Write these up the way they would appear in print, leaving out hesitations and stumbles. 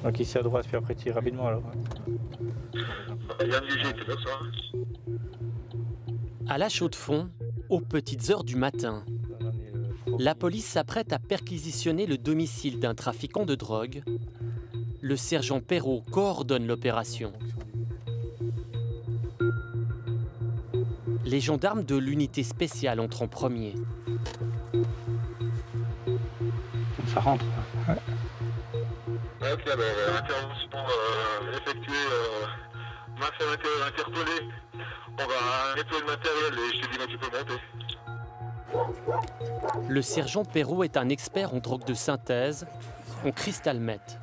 Donc ici à droite, puis après tu rapidement alors. Yann Léger, c'est bien ça. À la Chaux-de-Fonds, aux petites heures du matin, la police s'apprête à perquisitionner le domicile d'un trafiquant de drogue. Le sergent Perrault coordonne l'opération. Les gendarmes de l'unité spéciale entrent en premier. Ça rentre. Ouais. Ok, alors intervention effectuée, main sur interpellé. On va nettoyer le matériel et je te dis quand tu peux monter. Le sergent Perrault est un expert en drogue de synthèse, en cristal meth.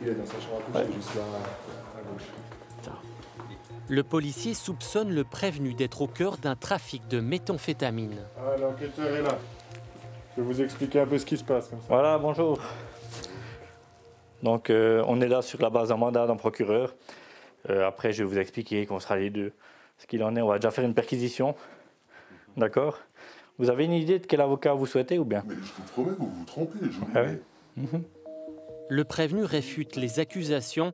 Il est dans sa chambre à coucher, juste là, à gauche. Le policier soupçonne le prévenu d'être au cœur d'un trafic de méthamphétamine. Ah, l'enquêteur est là. Je vais vous expliquer un peu ce qui se passe comme ça. Voilà, bonjour. Donc on est là sur la base d'un mandat d'un procureur. Après je vais vous expliquer qu'on sera les deux. Ce qu'il en est, on va déjà faire une perquisition. D'accord? Vous avez une idée de quel avocat vous souhaitez ou bien? Mais je vous promets, vous vous trompez. Ah ouais. Le prévenu réfute les accusations.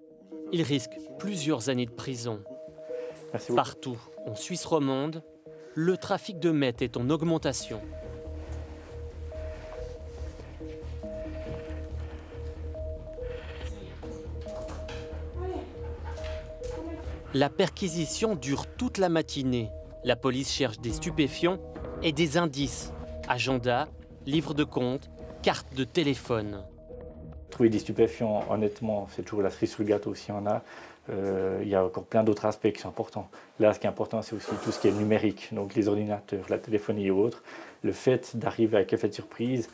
Il risque plusieurs années de prison. Merci beaucoup. Partout, en Suisse romande, le trafic de meth est en augmentation. La perquisition dure toute la matinée. La police cherche des stupéfiants et des indices. Agenda, livre de compte, carte de téléphone. Trouver des stupéfiants, honnêtement, c'est toujours la cerise sur le gâteau s'il y en a. Il y a encore plein d'autres aspects qui sont importants. Là, ce qui est important, c'est aussi tout ce qui est numérique, donc les ordinateurs, la téléphonie et autres. Le fait d'arriver avec effet de surprise,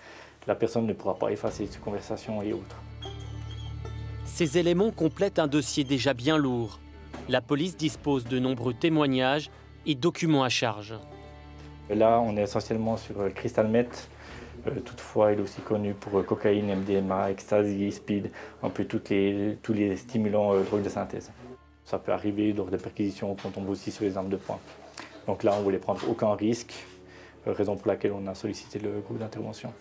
la personne ne pourra pas effacer ses conversations et autres. Ces éléments complètent un dossier déjà bien lourd. La police dispose de nombreux témoignages et documents à charge. Là, on est essentiellement sur le crystal meth. Toutefois, il est aussi connu pour cocaïne, MDMA, ecstasy, speed, un peu tous les stimulants drogue de synthèse. Ça peut arriver lors des perquisitions qu'on tombe aussi sur les armes de poing. Donc là, on ne voulait prendre aucun risque, raison pour laquelle on a sollicité le groupe d'intervention.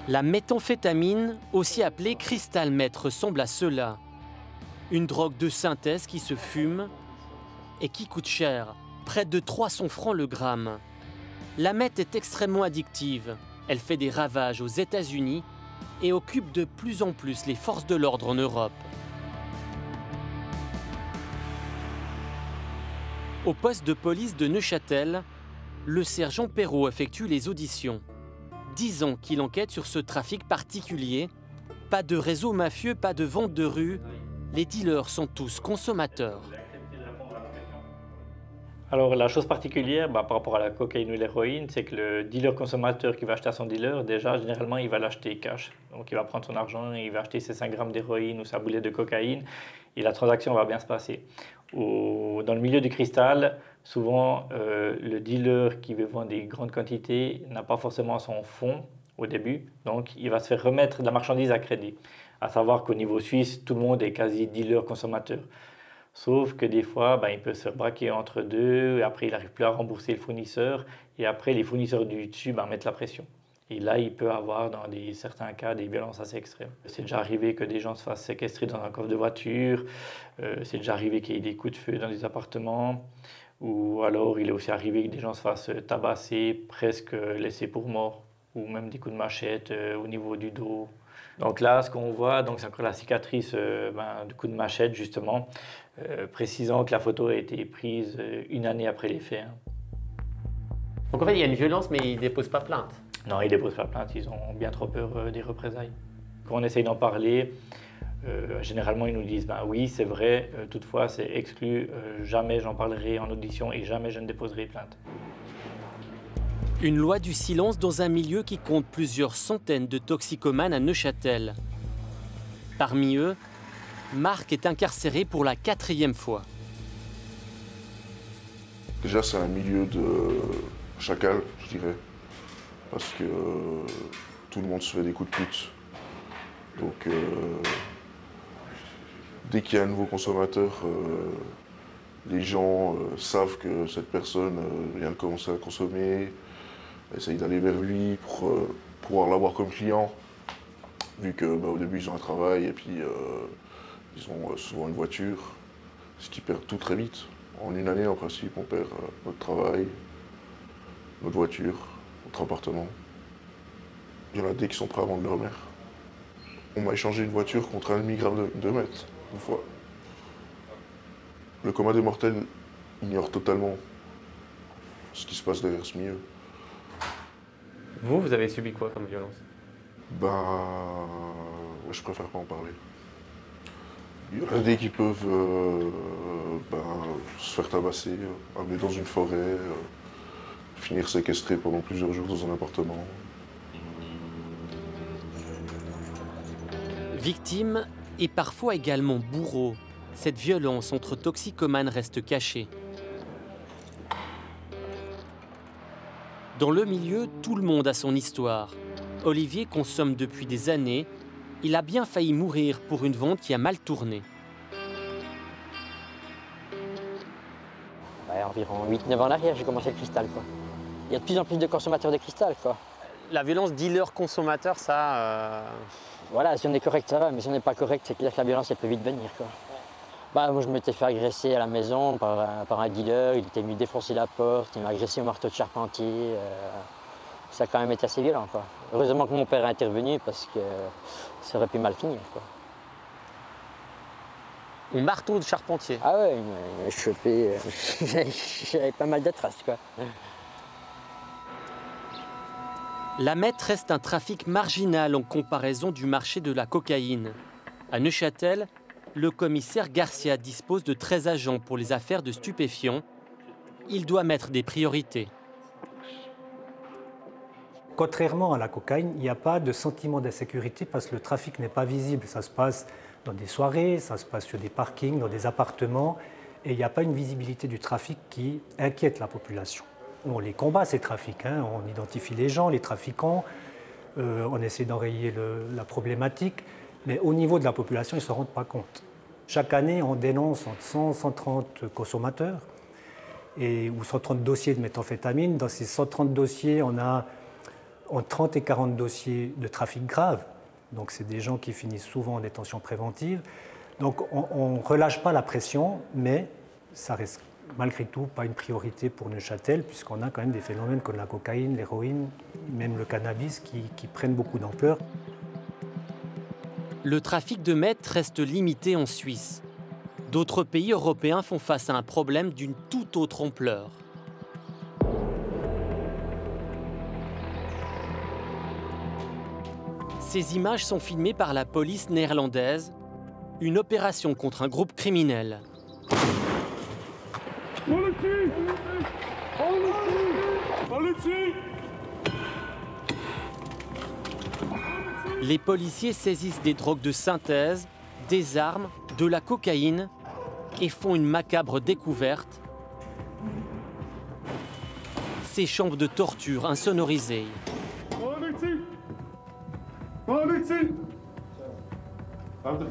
La méthamphétamine, aussi appelée crystal meth, ressemble à cela. Une drogue de synthèse qui se fume et qui coûte cher, près de 300 francs le gramme. La meth est extrêmement addictive. Elle fait des ravages aux États-Unis et occupe de plus en plus les forces de l'ordre en Europe. Au poste de police de Neuchâtel, le sergent Perrault effectue les auditions. 10 ans qu'il enquête sur ce trafic particulier. Pas de réseau mafieux, pas de vente de rue. Les dealers sont tous consommateurs. Alors la chose particulière par rapport à la cocaïne ou l'héroïne, c'est que le dealer consommateur qui va acheter à son dealer, déjà généralement il va l'acheter cash. Donc il va prendre son argent, il va acheter ses 5 grammes d'héroïne ou sa boulette de cocaïne et la transaction va bien se passer. Dans le milieu du cristal, souvent le dealer qui veut vendre des grandes quantités n'a pas forcément son fonds au début, donc il va se faire remettre de la marchandise à crédit. À savoir qu'au niveau suisse, tout le monde est quasi dealer consommateur. Sauf que des fois, il peut se faire braquer entre deux, et après il n'arrive plus à rembourser le fournisseur, et après les fournisseurs du dessus mettent la pression. Et là, il peut avoir dans certains cas des violences assez extrêmes. C'est déjà arrivé que des gens se fassent séquestrer dans un coffre de voiture, c'est déjà arrivé qu'il y ait des coups de feu dans des appartements, ou alors il est aussi arrivé que des gens se fassent tabasser, presque laissés pour morts, ou même des coups de machette au niveau du dos. Donc là, ce qu'on voit, c'est encore la cicatrice du coup de machette, justement, précisant que la photo a été prise une année après les faits. Donc en fait, il y a une violence, mais ils ne déposent pas plainte. Non, ils ne déposent pas plainte, ils ont bien trop peur des représailles. Quand on essaye d'en parler, généralement ils nous disent oui, c'est vrai, toutefois c'est exclu, jamais j'en parlerai en audition et jamais je ne déposerai plainte. Une loi du silence dans un milieu qui compte plusieurs centaines de toxicomanes à Neuchâtel. Parmi eux, Marc est incarcéré pour la 4e fois. Déjà, c'est un milieu de chacal, je dirais, parce que tout le monde se fait des coups de pute. Donc, dès qu'il y a un nouveau consommateur, les gens savent que cette personne vient de commencer à consommer, essayent d'aller vers lui pour pouvoir l'avoir comme client. vu que au début ils ont un travail et puis ils ont souvent une voiture, ce qui perd tout très vite. En une année en principe on perd notre travail, notre voiture, notre appartement. Il y en a des qui sont prêts à vendre leur mère. On m'a échangé une voiture contre un demi-gramme de meth, une fois. Le commun des mortels ignore totalement ce qui se passe derrière ce milieu. Vous avez subi quoi comme violence? Ouais, je préfère pas en parler. Il y en a des qui peuvent se faire tabasser, amener dans une forêt, finir séquestrés pendant plusieurs jours dans un appartement. Victime et parfois également bourreau, cette violence entre toxicomanes reste cachée. Dans le milieu, tout le monde a son histoire. Olivier consomme depuis des années. Il a bien failli mourir pour une vente qui a mal tourné. Environ 8-9 ans en arrière, j'ai commencé le cristal, quoi. Il y a de plus en plus de consommateurs de cristal, quoi. La violence dealer-consommateur, ça... Voilà, si on est correct, ça va, mais si on n'est pas correct, c'est clair que la violence, elle peut vite venir, quoi. Moi, je m'étais fait agresser à la maison par un dealer, il était venu défoncer la porte, il m'a agressé au marteau de charpentier. Ça a quand même été assez violent, quoi. Heureusement que mon père a intervenu parce que ça aurait pu mal finir, quoi. Au marteau de charpentier? Ah ouais, il m'a chopé, j'avais pas mal de traces, quoi. La meth reste un trafic marginal en comparaison du marché de la cocaïne. À Neuchâtel, le commissaire Garcia dispose de 13 agents pour les affaires de stupéfiants. Il doit mettre des priorités. Contrairement à la cocaïne, il n'y a pas de sentiment d'insécurité parce que le trafic n'est pas visible. Ça se passe dans des soirées, ça se passe sur des parkings, dans des appartements, et il n'y a pas une visibilité du trafic qui inquiète la population. On les combat, ces trafics, hein. On identifie les gens, les trafiquants, on essaie d'enrayer la problématique, mais au niveau de la population, ils ne se rendent pas compte. Chaque année, on dénonce entre 100 et 130 consommateurs ou 130 dossiers de méthamphétamine. Dans ces 130 dossiers, on a entre 30 et 40 dossiers de trafic grave. Donc, c'est des gens qui finissent souvent en détention préventive. Donc, on ne relâche pas la pression, mais ça reste malgré tout pas une priorité pour Neuchâtel, puisqu'on a quand même des phénomènes comme la cocaïne, l'héroïne, même le cannabis qui prennent beaucoup d'ampleur. Le trafic de meth reste limité en Suisse. D'autres pays européens font face à un problème d'une toute autre ampleur. Ces images sont filmées par la police néerlandaise, une opération contre un groupe criminel. Les policiers saisissent des drogues de synthèse, des armes, de la cocaïne et font une macabre découverte. Ces chambres de torture insonorisées.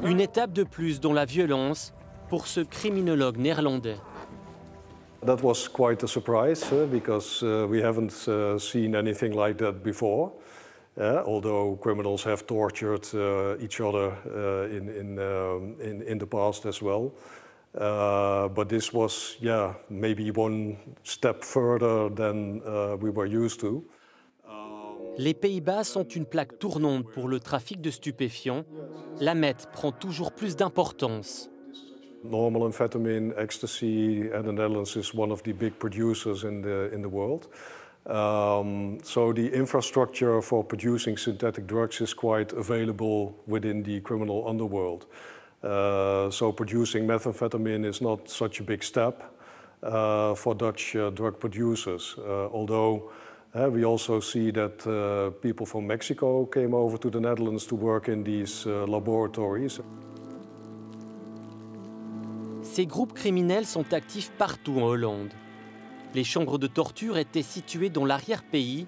Une étape de plus dans la violence pour ce criminologue néerlandais. That was quite a surprise because we haven't seen anything like that before. Although criminals have tortured each other in the past as well. But this was, maybe one step further than we were used to. Les Pays-Bas sont une plaque tournante pour le trafic de stupéfiants. La meth prend toujours plus d'importance. Normal amphetamine, ecstasy, and the Netherlands is one of the big producers in the world. So the infrastructure for producing synthetic drugs is quite available within the criminal underworld. So producing methamphetamine is not such a big step for Dutch drug producers, although we also see that people from Mexico came over to the Netherlands to work in these laboratories. Ces groupes criminels sont actifs partout en Hollande. Les chambres de torture étaient situées dans l'arrière-pays.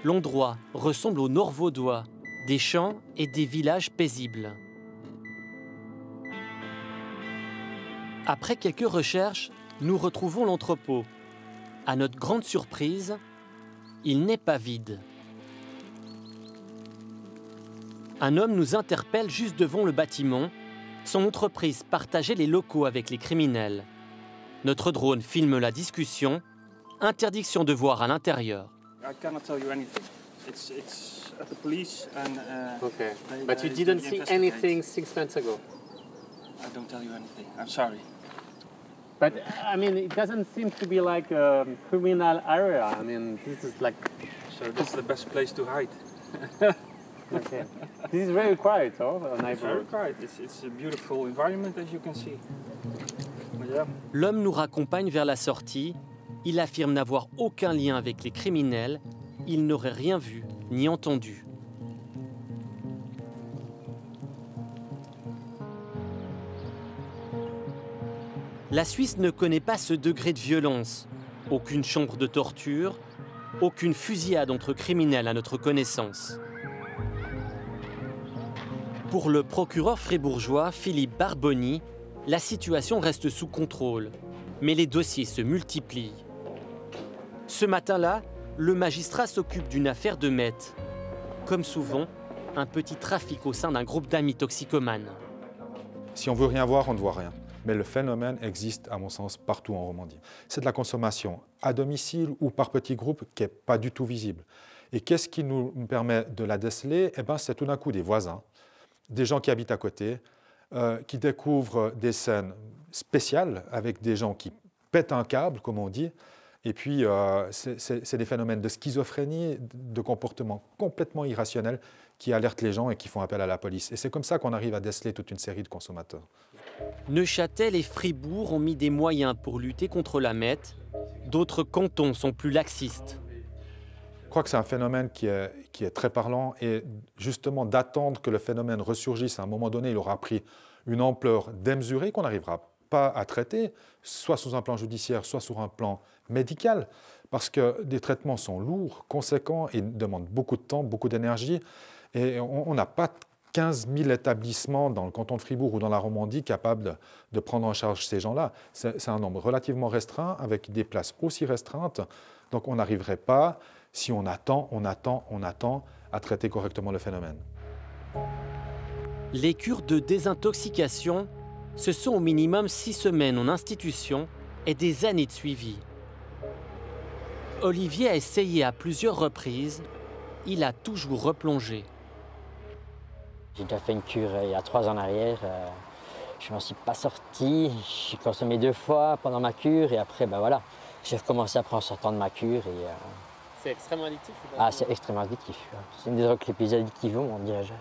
L'endroit ressemble au Nord vaudois, des champs et des villages paisibles. Après quelques recherches, nous retrouvons l'entrepôt. À notre grande surprise, il n'est pas vide. Un homme nous interpelle juste devant le bâtiment. Son entreprise partageait les locaux avec les criminels. Notre drone filme la discussion. Interdiction de voir à l'intérieur. I cannot tell you anything. It's at the police and. Okay. But you didn't see anything 6 months ago. I don't tell you anything. I'm sorry. But I mean, it doesn't seem to be like a criminal area. I mean, this is like. So this is the best place to hide. Okay. This is very quiet, oh, It's very quiet. It's a beautiful environment, as you can see. Yeah. L'homme nous raccompagne vers la sortie. Il affirme n'avoir aucun lien avec les criminels. Il n'aurait rien vu ni entendu. La Suisse ne connaît pas ce degré de violence. Aucune chambre de torture, aucune fusillade entre criminels à notre connaissance. Pour le procureur fribourgeois Philippe Barboni, la situation reste sous contrôle, mais les dossiers se multiplient. Ce matin-là, le magistrat s'occupe d'une affaire de meth. Comme souvent, un petit trafic au sein d'un groupe d'amis toxicomanes. Si on veut rien voir, on ne voit rien. Mais le phénomène existe, à mon sens, partout en Romandie. C'est de la consommation à domicile ou par petits groupes qui n'est pas du tout visible. Et qu'est-ce qui nous permet de la déceler? Eh bien, c'est tout d'un coup des voisins, des gens qui habitent à côté, qui découvrent des scènes spéciales avec des gens qui pètent un câble, comme on dit. Et puis, c'est des phénomènes de schizophrénie, de comportements complètement irrationnels qui alertent les gens et qui font appel à la police. Et c'est comme ça qu'on arrive à déceler toute une série de consommateurs. Neuchâtel et Fribourg ont mis des moyens pour lutter contre la meth. D'autres cantons sont plus laxistes. Je crois que c'est un phénomène qui est très parlant et justement d'attendre que le phénomène ressurgisse à un moment donné, il aura pris une ampleur démesurée qu'on n'arrivera pas à traiter, soit sous un plan judiciaire, soit sur un plan médical, parce que des traitements sont lourds, conséquents et demandent beaucoup de temps, beaucoup d'énergie. Et on n'a pas 15 000 établissements dans le canton de Fribourg ou dans la Romandie capables de prendre en charge ces gens-là. C'est un nombre relativement restreint, avec des places aussi restreintes. Donc on n'arriverait pas, si on attend, à traiter correctement le phénomène. Les cures de désintoxication, ce sont au minimum 6 semaines en institution et des années de suivi. Olivier a essayé à plusieurs reprises. Il a toujours replongé. J'ai déjà fait une cure il y a 3 ans en arrière. Je ne m'en suis pas sorti. J'ai consommé 2 fois pendant ma cure et après, ben voilà, j'ai recommencé après en sortant de ma cure. C'est extrêmement addictif ou pas? Ah, c'est extrêmement addictif. C'est une des drogues les plus addictives au monde, dirais-je.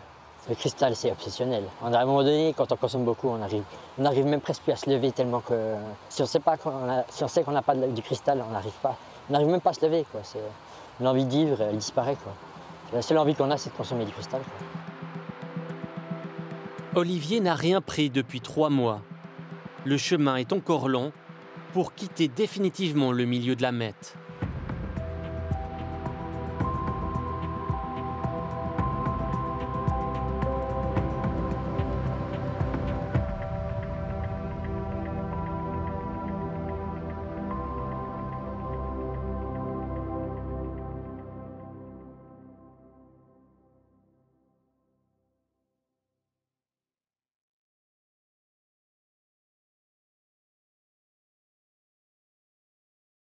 Le cristal, c'est obsessionnel. À un moment donné, quand on consomme beaucoup, on arrive même presque plus à se lever tellement que si on sait qu'on n'a pas du cristal, on n'arrive même pas à se lever, quoi. L'envie de vivre, elle disparaît, quoi. La seule envie qu'on a, c'est de consommer du cristal, quoi. Olivier n'a rien pris depuis 3 mois. Le chemin est encore long pour quitter définitivement le milieu de la meth.